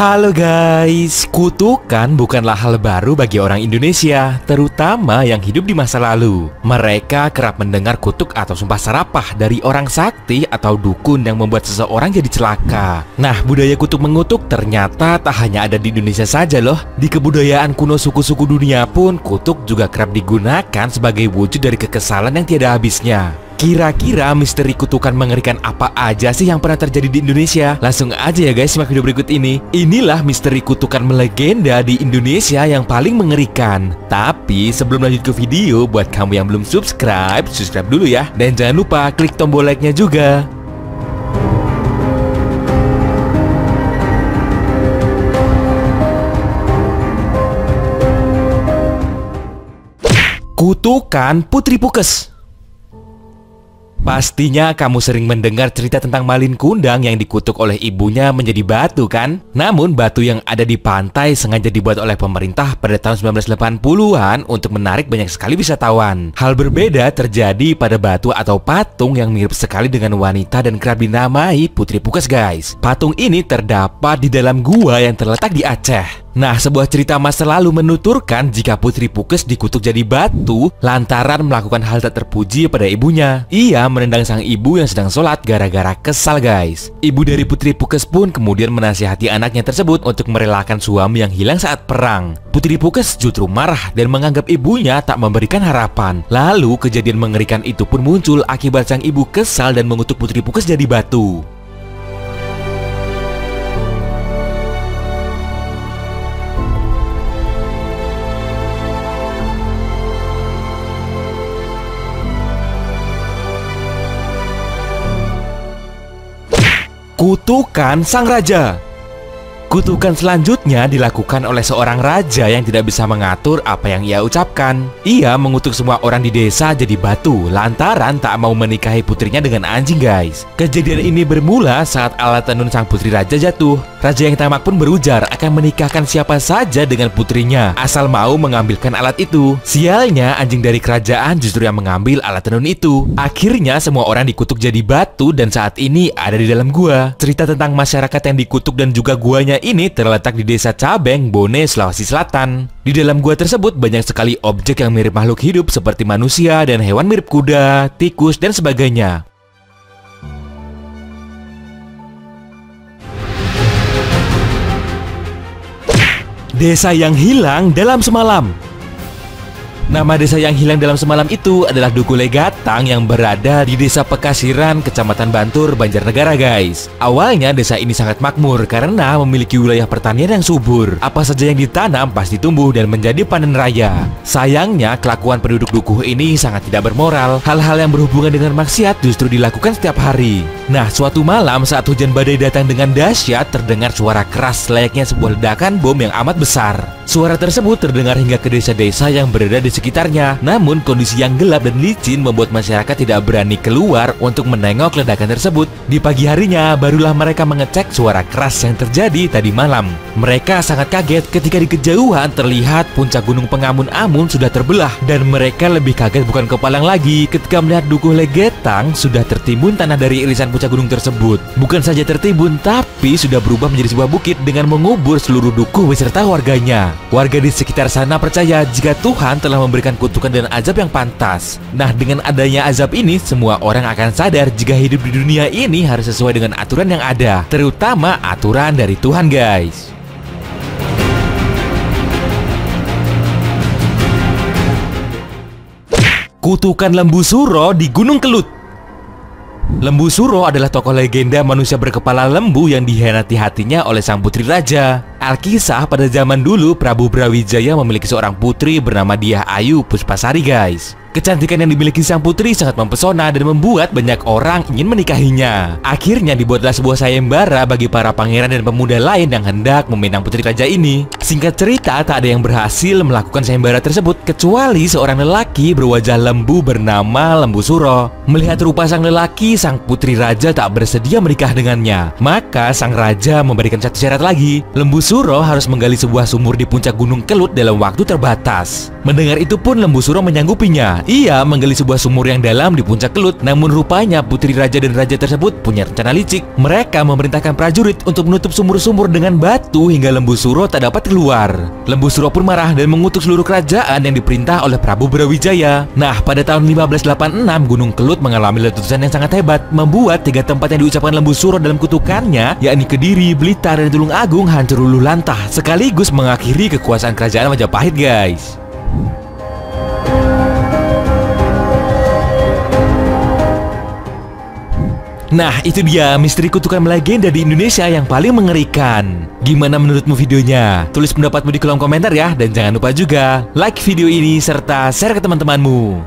Halo guys, kutukan bukanlah hal baru bagi orang Indonesia, terutama yang hidup di masa lalu. Mereka kerap mendengar kutuk atau sumpah serapah dari orang sakti atau dukun yang membuat seseorang jadi celaka. Nah, budaya kutuk mengutuk ternyata tak hanya ada di Indonesia saja loh. Di kebudayaan kuno suku-suku dunia pun kutuk juga kerap digunakan sebagai wujud dari kekesalan yang tiada habisnya. Kira-kira misteri kutukan mengerikan apa aja sih yang pernah terjadi di Indonesia? Langsung aja ya guys, simak video berikut ini. Inilah misteri kutukan melegenda di Indonesia yang paling mengerikan. Tapi sebelum lanjut ke video, buat kamu yang belum subscribe dulu ya. Dan jangan lupa klik tombol like-nya juga. Kutukan Putri Pukes. Pastinya kamu sering mendengar cerita tentang Malin Kundang yang dikutuk oleh ibunya menjadi batu kan? Namun batu yang ada di pantai sengaja dibuat oleh pemerintah pada tahun 1980-an untuk menarik banyak sekali wisatawan. Hal berbeda terjadi pada batu atau patung yang mirip sekali dengan wanita dan kerap dinamai Putri Pukes guys. Patung ini terdapat di dalam gua yang terletak di Aceh. Nah, sebuah cerita masa lalu menuturkan jika Putri Pukes dikutuk jadi batu lantaran melakukan hal tak terpuji pada ibunya. Ia menendang sang ibu yang sedang sholat gara-gara kesal guys. Ibu dari Putri Pukes pun kemudian menasihati anaknya tersebut untuk merelakan suami yang hilang saat perang. Putri Pukes justru marah dan menganggap ibunya tak memberikan harapan. Lalu kejadian mengerikan itu pun muncul akibat sang ibu kesal dan mengutuk Putri Pukes jadi batu. Kutukan Sang Raja. Kutukan selanjutnya dilakukan oleh seorang raja yang tidak bisa mengatur apa yang ia ucapkan. Ia mengutuk semua orang di desa jadi batu lantaran tak mau menikahi putrinya dengan anjing guys. Kejadian ini bermula saat alat tenun sang putri raja jatuh. Raja yang tamak pun berujar akan menikahkan siapa saja dengan putrinya asal mau mengambilkan alat itu. Sialnya anjing dari kerajaan justru yang mengambil alat tenun itu. Akhirnya semua orang dikutuk jadi batu dan saat ini ada di dalam gua. Cerita tentang masyarakat yang dikutuk dan juga guanya ini terletak di Desa Cabeng, Bone, Sulawesi Selatan. Di dalam gua tersebut banyak sekali objek yang mirip makhluk hidup seperti manusia dan hewan mirip kuda, tikus, dan sebagainya. Desa yang hilang dalam semalam. Nama desa yang hilang dalam semalam itu adalah Duku Legatang yang berada di Desa Pekasiran, Kecamatan Bantur, Banjarnegara guys. Awalnya desa ini sangat makmur karena memiliki wilayah pertanian yang subur. Apa saja yang ditanam pasti tumbuh dan menjadi panen raya. Sayangnya kelakuan penduduk dukuh ini sangat tidak bermoral. Hal-hal yang berhubungan dengan maksiat justru dilakukan setiap hari. Nah, suatu malam saat hujan badai datang dengan dahsyat, terdengar suara keras layaknya sebuah ledakan bom yang amat besar. Suara tersebut terdengar hingga ke desa-desa yang berada di sekitarnya. Namun kondisi yang gelap dan licin membuat masyarakat tidak berani keluar untuk menengok ledakan tersebut. Di pagi harinya barulah mereka mengecek suara keras yang terjadi tadi malam. Mereka sangat kaget ketika di kejauhan terlihat puncak gunung Pengamun-Amun sudah terbelah. Dan mereka lebih kaget bukan kepalang lagi ketika melihat Dukuh Legetang sudah tertimbun tanah dari irisan puncak gunung tersebut. Bukan saja tertimbun, tapi sudah berubah menjadi sebuah bukit dengan mengubur seluruh dukuh beserta warganya. Warga di sekitar sana percaya jika Tuhan telah memberikan kutukan dan azab yang pantas. Nah, dengan adanya azab ini, semua orang akan sadar jika hidup di dunia ini harus sesuai dengan aturan yang ada, terutama aturan dari Tuhan guys. Kutukan Lembu Suro di Gunung Kelut. Lembu Suro adalah tokoh legenda manusia berkepala lembu yang dihianati hatinya oleh sang putri raja. Alkisah pada zaman dulu Prabu Brawijaya memiliki seorang putri bernama Diah Ayu Puspasari guys. Kecantikan yang dimiliki sang putri sangat mempesona dan membuat banyak orang ingin menikahinya. Akhirnya dibuatlah sebuah sayembara bagi para pangeran dan pemuda lain yang hendak meminang putri raja ini. Singkat cerita, tak ada yang berhasil melakukan sayembara tersebut kecuali seorang lelaki berwajah lembu bernama Lembu Suro. Melihat rupa sang lelaki, sang putri raja tak bersedia menikah dengannya. Maka sang raja memberikan satu syarat lagi. Lembu Suro harus menggali sebuah sumur di puncak Gunung Kelut dalam waktu terbatas. Mendengar itu pun Lembu Suro menyanggupinya ia menggali sebuah sumur yang dalam di puncak Kelut. Namun rupanya putri raja dan raja tersebut punya rencana licik. Mereka memerintahkan prajurit untuk menutup sumur-sumur dengan batu hingga Lembu Suro tak dapat keluar. Lembu Suro pun marah dan mengutuk seluruh kerajaan yang diperintah oleh Prabu Brawijaya. Nah, pada tahun 1586 Gunung Kelut mengalami letusan yang sangat hebat, membuat 3 tempat yang diucapkan Lembu Suro dalam kutukannya, yakni Kediri, Blitar, dan Tulungagung hancur luluh lantah, sekaligus mengakhiri kekuasaan kerajaan Majapahit, guys. Nah, itu dia misteri kutukan melegenda di Indonesia yang paling mengerikan. Gimana menurutmu videonya? Tulis pendapatmu di kolom komentar ya. Dan jangan lupa juga like video ini serta share ke teman-temanmu.